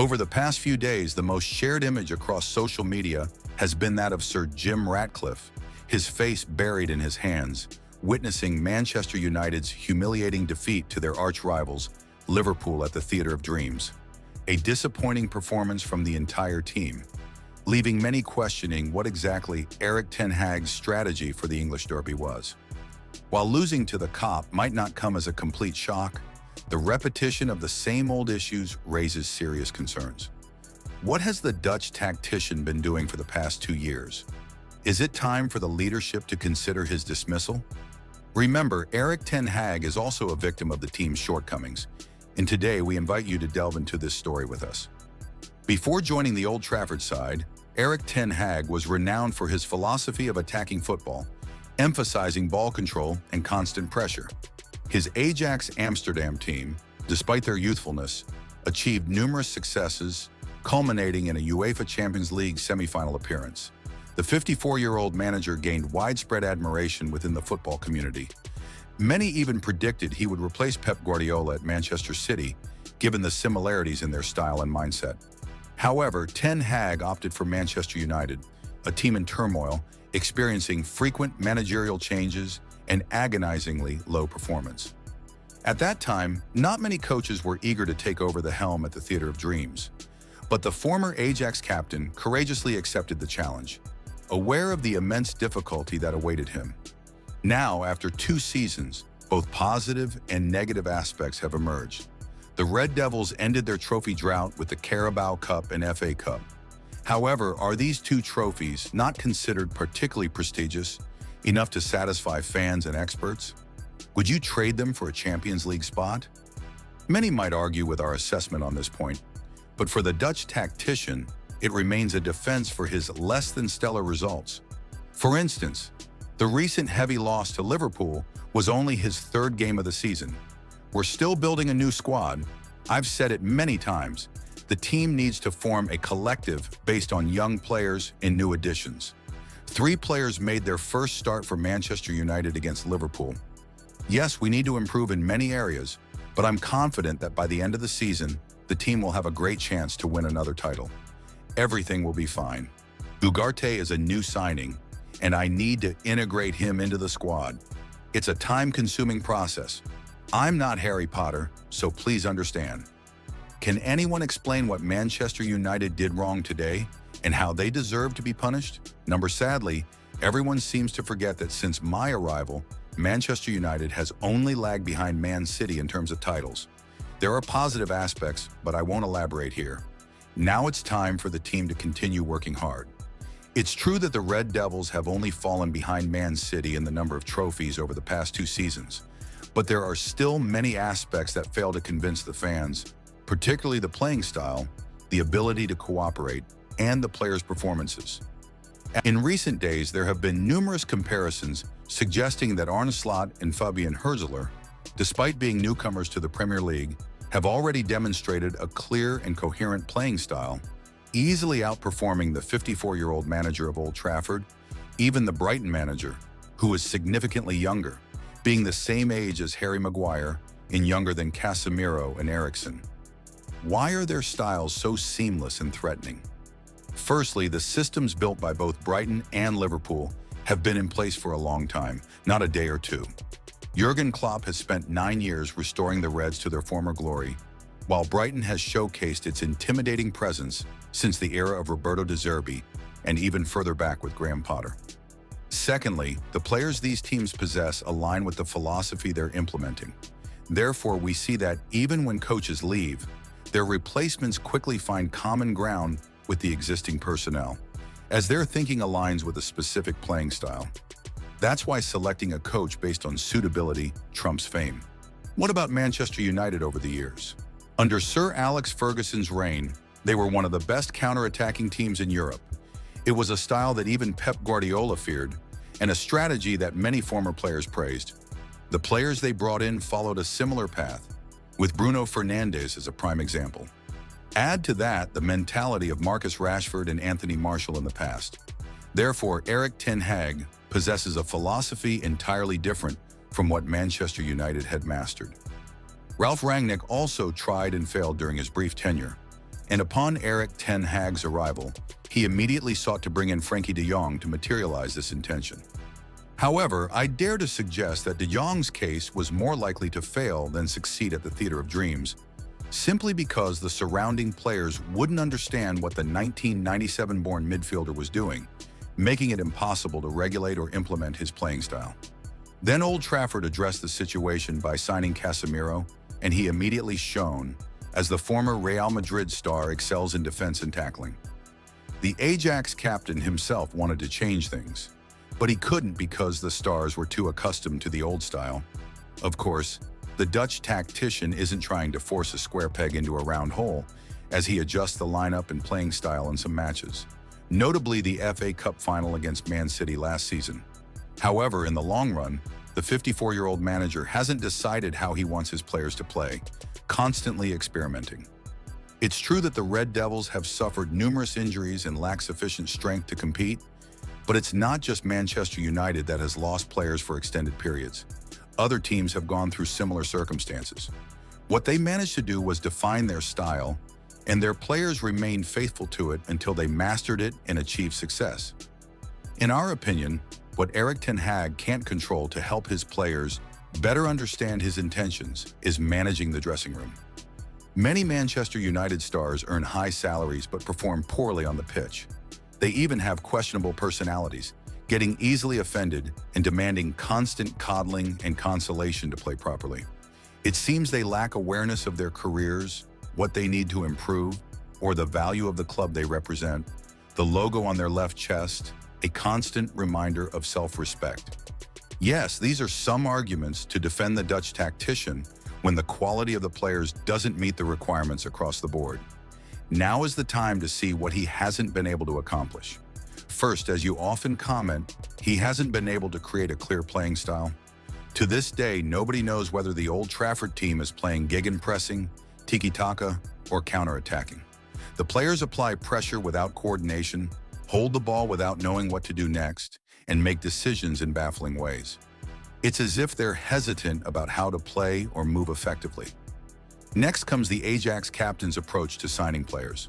Over the past few days, the most shared image across social media has been that of Sir Jim Ratcliffe, his face buried in his hands, witnessing Manchester United's humiliating defeat to their arch-rivals, Liverpool, at the Theatre of Dreams. A disappointing performance from the entire team, leaving many questioning what exactly Erik ten Hag's strategy for the English derby was. While losing to the Kop might not come as a complete shock, the repetition of the same old issues raises serious concerns. What has the Dutch tactician been doing for the past 2 years? Is it time for the leadership to consider his dismissal? Remember, Erik ten Hag is also a victim of the team's shortcomings, and today we invite you to delve into this story with us. Before joining the Old Trafford side, Erik ten Hag was renowned for his philosophy of attacking football, emphasizing ball control and constant pressure. His Ajax Amsterdam team, despite their youthfulness, achieved numerous successes, culminating in a UEFA Champions League semi-final appearance. The 54-year-old manager gained widespread admiration within the football community. Many even predicted he would replace Pep Guardiola at Manchester City, given the similarities in their style and mindset. However, Ten Hag opted for Manchester United, a team in turmoil, experiencing frequent managerial changes and agonizingly low performance. At that time, not many coaches were eager to take over the helm at the Theatre of Dreams, but the former Ajax captain courageously accepted the challenge, aware of the immense difficulty that awaited him. Now, after 2 seasons, both positive and negative aspects have emerged. The Red Devils ended their trophy drought with the Carabao Cup and FA Cup. However, are these 2 trophies not considered particularly prestigious enough to satisfy fans and experts? Would you trade them for a Champions League spot? Many might argue with our assessment on this point, but for the Dutch tactician, it remains a defense for his less than stellar results. For instance, the recent heavy loss to Liverpool was only his 3rd game of the season. We're still building a new squad. I've said it many times. The team needs to form a collective based on young players and new additions. 3 players made their first start for Manchester United against Liverpool. Yes, we need to improve in many areas, but I'm confident that by the end of the season, the team will have a great chance to win another title. Everything will be fine. Ugarte is a new signing, and I need to integrate him into the squad. It's a time-consuming process. I'm not Harry Potter, so please understand. Can anyone explain what Manchester United did wrong today and how they deserve to be punished? Sadly, everyone seems to forget that since my arrival, Manchester United has only lagged behind Man City in terms of titles. There are positive aspects, but I won't elaborate here. Now it's time for the team to continue working hard. It's true that the Red Devils have only fallen behind Man City in the number of trophies over the past 2 seasons, but there are still many aspects that fail to convince the fans, particularly the playing style, the ability to cooperate, and the players' performances. In recent days, there have been numerous comparisons suggesting that Arne Slot and Fabian Hürzeler, despite being newcomers to the Premier League, have already demonstrated a clear and coherent playing style, easily outperforming the 54-year-old manager of Old Trafford, even the Brighton manager, who is significantly younger, being the same age as Harry Maguire and younger than Casemiro and Eriksen. Why are their styles so seamless and threatening? Firstly, the systems built by both Brighton and Liverpool have been in place for a long time, not a day or 2. Jurgen Klopp has spent 9 years restoring the Reds to their former glory, while Brighton has showcased its intimidating presence since the era of Roberto De Zerbi and even further back with Graham Potter. Secondly, the players these teams possess align with the philosophy they're implementing. Therefore, we see that even when coaches leave, their replacements quickly find common ground with the existing personnel, as their thinking aligns with a specific playing style. That's why selecting a coach based on suitability trumps fame. What about Manchester United over the years? Under Sir Alex Ferguson's reign, they were one of the best counter-attacking teams in Europe. It was a style that even Pep Guardiola feared, and a strategy that many former players praised. The players they brought in followed a similar path, with Bruno Fernandes as a prime example. Add to that the mentality of Marcus Rashford and Anthony Martial in the past. Therefore, Erik ten Hag possesses a philosophy entirely different from what Manchester United had mastered. Ralf Rangnick also tried and failed during his brief tenure, And upon Erik ten Hag's arrival, he immediately sought to bring in Frenkie de Jong to materialize this intention. However, I dare to suggest that de Jong's case was more likely to fail than succeed at the Theater of Dreams, simply because the surrounding players wouldn't understand what the 1997-born midfielder was doing, making it impossible to regulate or implement his playing style. Then Old Trafford addressed the situation by signing Casemiro, and he immediately shone, as the former Real Madrid star excels in defense and tackling. The Ajax captain himself wanted to change things, but he couldn't because the stars were too accustomed to the old style. Of course, the Dutch tactician isn't trying to force a square peg into a round hole as he adjusts the lineup and playing style in some matches, notably the FA Cup final against Man City last season. However, in the long run, the 54-year-old manager hasn't decided how he wants his players to play, constantly experimenting. It's true that the Red Devils have suffered numerous injuries and lack sufficient strength to compete, but it's not just Manchester United that has lost players for extended periods. Other teams have gone through similar circumstances. What they managed to do was define their style, and their players remained faithful to it until they mastered it and achieved success. In our opinion, what Erik ten Hag can't control to help his players better understand his intentions is managing the dressing room. Many Manchester United stars earn high salaries but perform poorly on the pitch. They even have questionable personalities, getting easily offended and demanding constant coddling and consolation to play properly. It seems they lack awareness of their careers, what they need to improve, or the value of the club they represent, the logo on their left chest, a constant reminder of self-respect. Yes, these are some arguments to defend the Dutch tactician when the quality of the players doesn't meet the requirements across the board. Now is the time to see what he hasn't been able to accomplish. First, as you often comment, he hasn't been able to create a clear playing style. To this day, nobody knows whether the Old Trafford team is playing gegenpressing, tiki-taka, or counter-attacking. The players apply pressure without coordination, hold the ball without knowing what to do next, and make decisions in baffling ways. It's as if they're hesitant about how to play or move effectively. Next comes the Ajax captain's approach to signing players.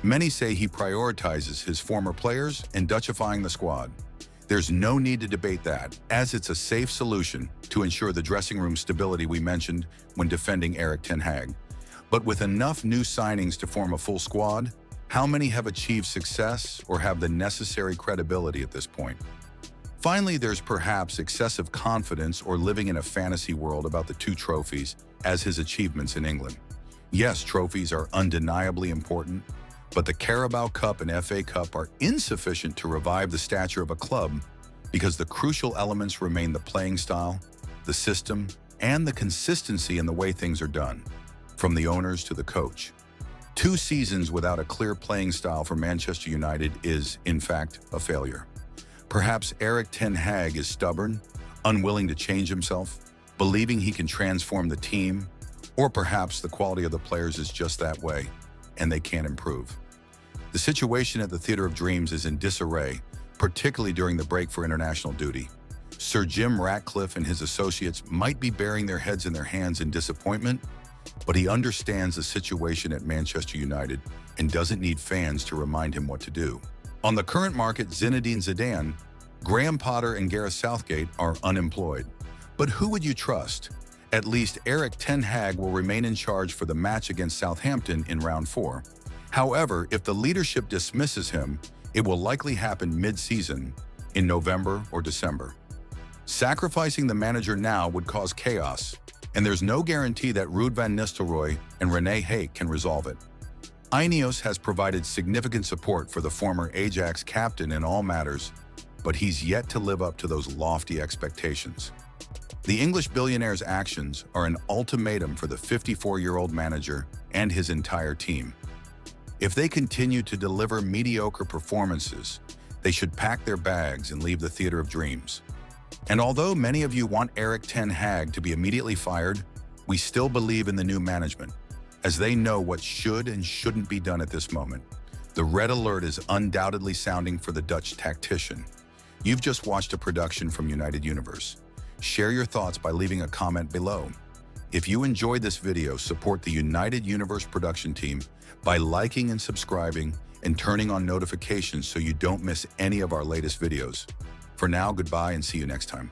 Many say he prioritizes his former players and Dutchifying the squad. There's no need to debate that, as it's a safe solution to ensure the dressing room stability we mentioned when defending Erik ten Hag. But with enough new signings to form a full squad, how many have achieved success or have the necessary credibility at this point? Finally, there's perhaps excessive confidence or living in a fantasy world about the two trophies as his achievements in England. Yes, trophies are undeniably important, but the Carabao Cup and FA Cup are insufficient to revive the stature of a club because the crucial elements remain the playing style, the system, and the consistency in the way things are done, from the owners to the coach. 2 seasons without a clear playing style for Manchester United is, in fact, a failure. Perhaps Erik ten Hag is stubborn, unwilling to change himself, believing he can transform the team, or perhaps the quality of the players is just that way, and they can't improve. The situation at the Theater of Dreams is in disarray, particularly during the break for international duty. Sir Jim Ratcliffe and his associates might be burying their heads in their hands in disappointment, but he understands the situation at Manchester United and doesn't need fans to remind him what to do. On the current market, Zinedine Zidane, Graham Potter, and Gareth Southgate are unemployed. But who would you trust? At least Erik ten Hag will remain in charge for the match against Southampton in round 4. However, if the leadership dismisses him, it will likely happen mid-season, in November or December. Sacrificing the manager now would cause chaos, and there's no guarantee that Ruud van Nistelrooy and Rene Haak can resolve it. Ineos has provided significant support for the former Ajax captain in all matters, but he's yet to live up to those lofty expectations. The English billionaire's actions are an ultimatum for the 54-year-old manager and his entire team. If they continue to deliver mediocre performances, they should pack their bags and leave the Theater of Dreams. And although many of you want Erik ten Hag to be immediately fired, we still believe in the new management, as they know what should and shouldn't be done at this moment. The red alert is undoubtedly sounding for the Dutch tactician. You've just watched a production from United Universe. Share your thoughts by leaving a comment below. If you enjoyed this video, support the United Universe production team by liking and subscribing and turning on notifications so you don't miss any of our latest videos. For now, goodbye and see you next time.